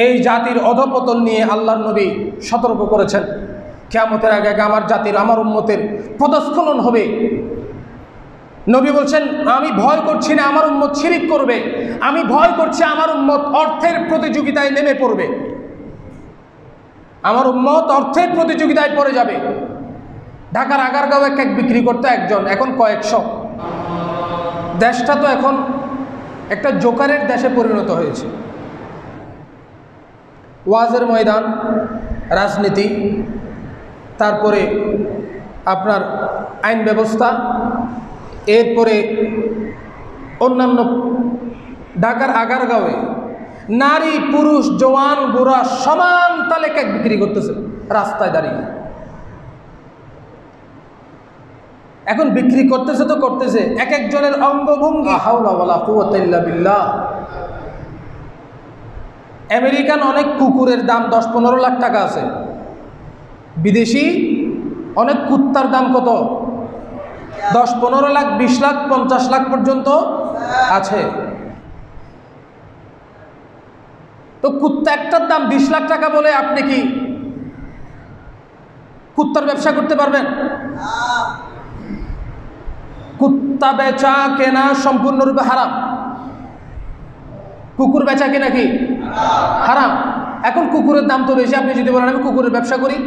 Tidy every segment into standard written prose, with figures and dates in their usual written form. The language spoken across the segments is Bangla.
এই জাতির অধঃপতন নিয়ে আল্লাহর নবী সতর্ক করেছেন, কিয়ামতের আগে আগে আমার জাতির, আমার উম্মতের পদস্খলন হবে। নবী বলছেন, আমি ভয় করছি না আমার উম্মত শিরিক করবে, আমি ভয় করছি আমার উম্মত অর্থের প্রতিযোগিতায় নেমে পড়বে, আমার উম্মত অর্থের প্রতিযোগিতায় পড়ে যাবে। ঢাকার আগারগাঁওয়ে কেক বিক্রি করতে একজন, এখন কয়েকশো। দেশটা তো এখন একটা জোকারের দেশে পরিণত হয়েছে। ওয়াজের ময়দান, রাজনীতি, তারপরে আপনার আইন ব্যবস্থা, এরপরে অন্যান্য। ঢাকার আগারগাঁওয়ে নারী পুরুষ জওয়ান বুড়া সমান তালে কেক বিক্রি করতেছে রাস্তায় দাঁড়িয়ে। এখন বিক্রি করতেছে তো করতেছে, এক একজনের অঙ্গভঙ্গি, হাওলা ওয়ালা কুওয়াতা ইল্লা বিল্লাহ। আমেরিকান অনেক কুকুরের দাম 10-15 লাখ টাকা আছে, বিদেশি অনেক কুত্তার দাম কত? 10-15 লাখ, 20 লাখ, 50 লাখ পর্যন্ত আছে। তো কুত্তা একটার দাম 20 লাখ টাকা বলে আপনি কি কুত্তার ব্যবসা করতে পারবেন? কুত্তা বেচা কেনা সম্পূর্ণরূপে হারাম। কুকুর বেচা কেনা কি হারাম? এখন কুকুরের দাম তো বেশি, আপনি যদি বলেন আমি কুকুরের ব্যবসা করি,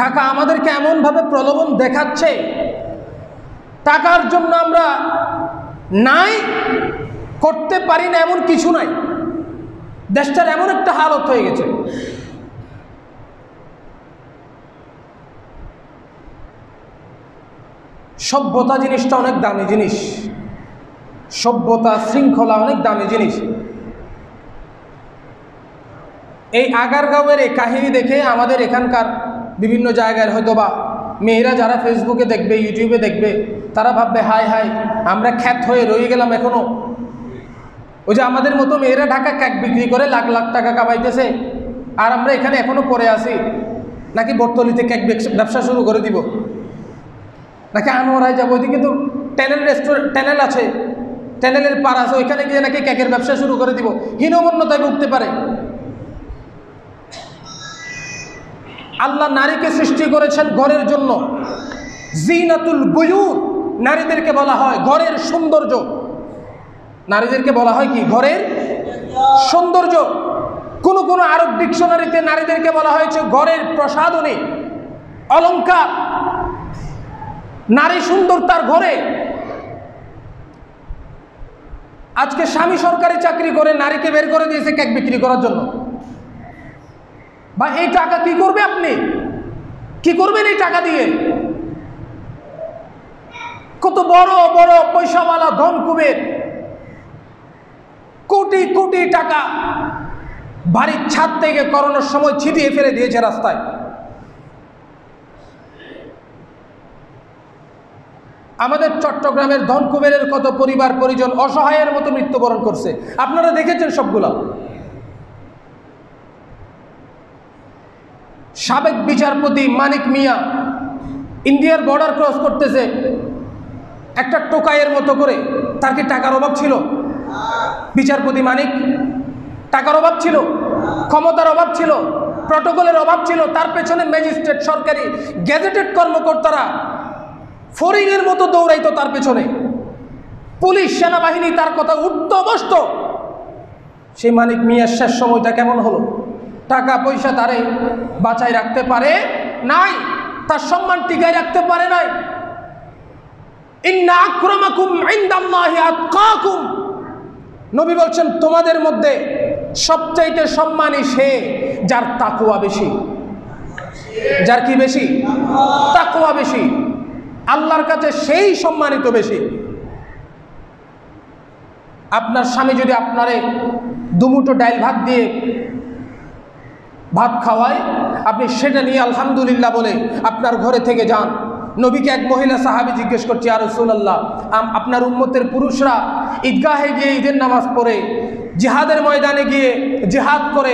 টাকা আমাদেরকে এমনভাবে প্রলোভন দেখাচ্ছে, টাকার জন্য আমরা নাই করতে পারি না এমন কিছু নাই। দেশটার এমন একটা হালত হয়ে গেছে। সভ্যতা জিনিসটা অনেক দামি জিনিস, সভ্যতা শৃঙ্খলা অনেক দামি জিনিস। এই আগারগাঁওয়ের এই কাহিনী দেখে আমাদের এখানকার বিভিন্ন জায়গায় হয়তোবা মেয়েরা যারা ফেসবুকে দেখবে, ইউটিউবে দেখবে, তারা ভাববে হায় হায় আমরা খ্যাত হয়ে রয়ে গেলাম এখনো। ওই যে আমাদের মতো মেয়েরা ঢাকা কেক বিক্রি করে লাখ লাখ টাকা কামাইতেছে, আর আমরা এখানে এখনো পড়ে আছি। নাকি বটতলিতে কেক ব্যবসা শুরু করে দিব, নাকি আনোয়ারায় যাবো, ওইদিকে তো ট্যানেল রেস্টুরেন্ট, ট্যানেল আছে, ট্যানেলের পার আছে, ওইখানে গিয়ে নাকি কেকের ব্যবসা শুরু করে দিব। হীনমন্যতায় ভুগতে পারে। আল্লাহ নারীকে সৃষ্টি করেছেন ঘরের জন্য, জিনাতুল বুয়ুত। নারীদেরকে বলা হয় ঘরের সৌন্দর্য, নারীদেরকে বলা হয় কি ঘরের সৌন্দর্য। কোন কোন আরব ডিকশনারিতে নারীদেরকে বলা হয়েছে ঘরের প্রসাধনী, অলংকার। নারী সুন্দর তার ঘরে। আজকে স্বামী সরকারি চাকরি করে নারীকে বের করে দিয়েছে কেক বিক্রি করার জন্য। বা এই টাকা কি করবে, আপনি কি করবেন এই টাকা দিয়ে? কত বড় বড় পয়সাওয়ালা ধন কুবের কোটি কোটি টাকা বাড়ির ছাদ থেকে করোনার সময় ছিটিয়ে ফেলে দিয়েছে রাস্তায়। আমাদের চট্টগ্রামের ধন কুবেরের কত পরিবার পরিজন অসহায়ের মতো মৃত্যুবরণ করছে, আপনারা দেখেছেন সবগুলা। সাবেক বিচারপতি মানিক মিয়া ইন্ডিয়ার বর্ডার ক্রস করতেছে একটা টোকাইয়ের মতো করে। তার কি টাকার অভাব ছিল? বিচারপতি মানিক টাকার অভাব ছিল, ক্ষমতার অভাব ছিল, প্রটোকলের অভাব ছিল। তার পেছনে ম্যাজিস্ট্রেট, সরকারি গ্যাজেটেড কর্মকর্তারা ফরিংয়ের মতো দৌড়াইতো তার পেছনে। পুলিশ সেনাবাহিনী তার কথা উঠত বসত। সেই মানিক মিয়ার শেষ সময়টা কেমন হলো? টাকা পয়সা তারে বাঁচাই রাখতে পারে নাই, তার সম্মান টিকায় রাখতে পারে নাই। ইন্না আকরামাকুম ইনদাল্লাহি আতকাকুম। নবী বলছেন তোমাদের মধ্যে সবচাইতে সম্মানী সে যার তাকওয়া বেশি। যার কি বেশি? তাকওয়া বেশি। আল্লাহর কাছে সেই সম্মানিত বেশি। আপনার স্বামী যদি আপনারে দুমুঠো ডাইল ভাত দিয়ে ভাত খাওয়ায়, আপনি সেটা নিয়ে আলহামদুলিল্লাহ বলে আপনার ঘরে থেকে যান। নবীকে এক মহিলা সাহাবী জিজ্ঞেস করছে, ইয়া রাসূলুল্লাহ, আপনার উম্মতের পুরুষরা ঈদগাহে গিয়ে ঈদের নামাজ পড়ে, জিহাদের ময়দানে গিয়ে জিহাদ করে,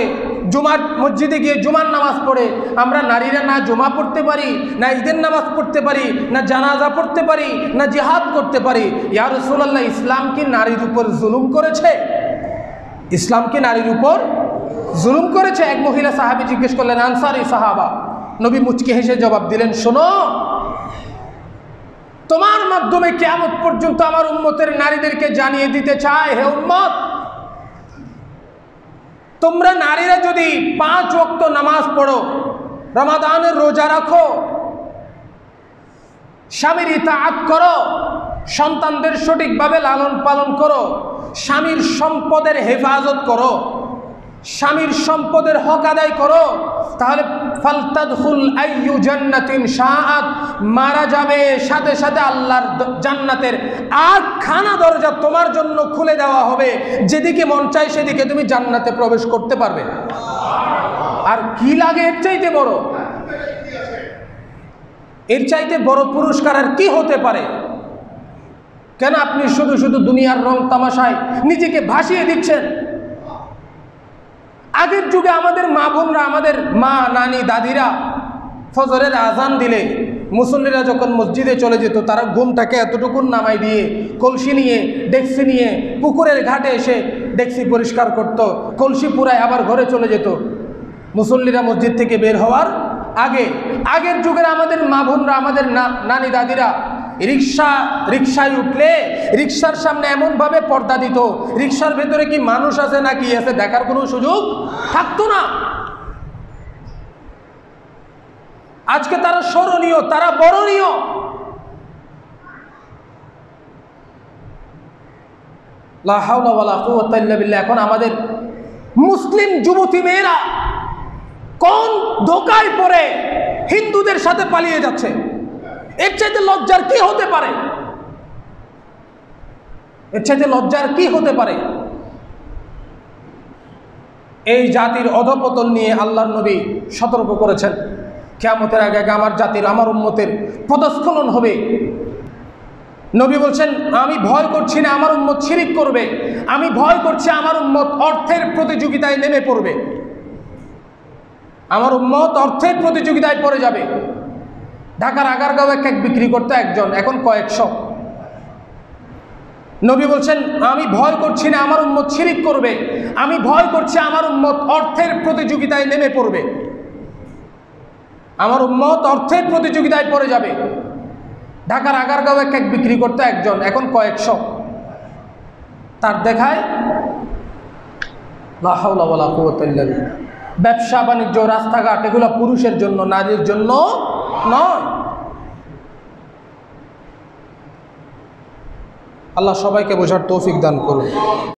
জুমার মসজিদে গিয়ে জুমার নামাজ পড়ে আমরা নারীরা না জুমা পড়তে পারি, না ঈদের নামাজ পড়তে পারি, না জানাজা পড়তে পারি, না জিহাদ করতে পারি? ইয়া রাসূলুল্লাহ, ইসলাম কি নারীর উপর জুলুম করেছে? ইসলাম কি নারীর উপর জুলুম করেছে? এক মহিলা সাহাবী জিজ্ঞেস করলেন, আনসারী সাহাবা। নবী মুচকি হেসে জবাব দিলেন, শোনো, তোমার মাধ্যমে কিয়ামত পর্যন্ত আমার উম্মতের নারীদেরকে জানিয়ে দিতে চায়, হে উম্মত, তোমরা নারীরা যদি 5 ওয়াক্ত নামাজ পড়ো, রমাদানের রোজা রাখো, স্বামীর ইতাআত করো, সন্তানদের সঠিকভাবে লালন পালন করো, স্বামীর সম্পদের হেফাজত করো, স্বামীর সম্পদের হক আদায় করো, তাহলে ফালতাদখুল আইয়ু জান্নাতিন শাআত, মারা যাবে সাথে সাথে আল্লাহর জান্নাতের 8খানা দরজা তোমার জন্য খুলে দেওয়া হবে, যেদিকে মন চায় সেদিকে তুমি জান্নাতে প্রবেশ করতে পারবে। আর কি লাগে এর চাইতে বড়? এর চাইতে বড় পুরস্কার আর কি হতে পারে? কেন আপনি শুধু শুধু দুনিয়ার রং তামাশায় নিজেকে ভাসিয়ে দিচ্ছেন? আগের যুগে আমাদের মা বোনরা, আমাদের মা, নানি, দাদিরা ফজরের আজান দিলে মুসল্লিরা যখন মসজিদে চলে যেত, তারা ঘুমটাকে এতটুকুন নামাই দিয়ে কলসি নিয়ে, ডেকসি নিয়ে পুকুরের ঘাটে এসে ডেকসি পরিষ্কার করত, কলসি পুরায় আবার ঘরে চলে যেত মুসল্লিরা মসজিদ থেকে বের হওয়ার আগে। আগের যুগের আমাদের মা বোনরা, আমাদের নানি দাদিরা রিক্সায় উঠলে রিক্সার সামনে এমনভাবে পর্দা দিত, রিক্সার ভেতরে কি মানুষ আছে না কি আছে দেখার কোনো সুযোগ থাকতো না। আজকে তারা স্মরণীয়, তারা বরণীয়। লা হাওলা ওয়ালা কুওয়াতা ইল্লা বিল্লাহ। এখন আমাদের মুসলিম যুবতী মেয়েরা কোন ধোকায় পড়ে হিন্দুদের সাথে পালিয়ে যাচ্ছে? এর চাইতে লজ্জার কি হতে পারে? এর চাইতে লজ্জার কি হতে পারে? এই জাতির অধঃপতন নিয়ে আল্লাহর নবী সতর্ক করেছেন, কিয়ামতের আগে আগে আমার জাতির, আমার উম্মতের পদস্খলন হবে। নবী বলছেন, আমি ভয় করছি না আমার উম্মত শিরিক করবে, আমি ভয় করছি আমার উম্মত অর্থের প্রতিযোগিতায় নেমে পড়বে। আমার উম্মত অর্থের প্রতিযোগিতায় পড়ে যাবে। ঢাকার আগারগাঁও কেক বিক্রি করতে একজন, এখন কয়েকশো। নবী বলছেন, আমি ভয় করছি না আমার উম্মত শিরিক করবে, আমি ভয় করছি আমার উম্মত অর্থের প্রতিযোগিতায় নেমে পড়বে। আমার উম্মত অর্থের প্রতিযোগিতায় পড়ে যাবে। ঢাকার আগারগাঁও কেক বিক্রি করতে একজন, এখন কয়েকশো। তার দেখায় লা হাওলা ওয়ালা কুওয়াতা ইল্লা বিল্লাহ। ব্যবসা বাণিজ্য, রাস্তাঘাট, এগুলো পুরুষের জন্য, নারীর জন্য নয়। আল্লাহ সবাইকে বোঝার তৌফিক দান করুন।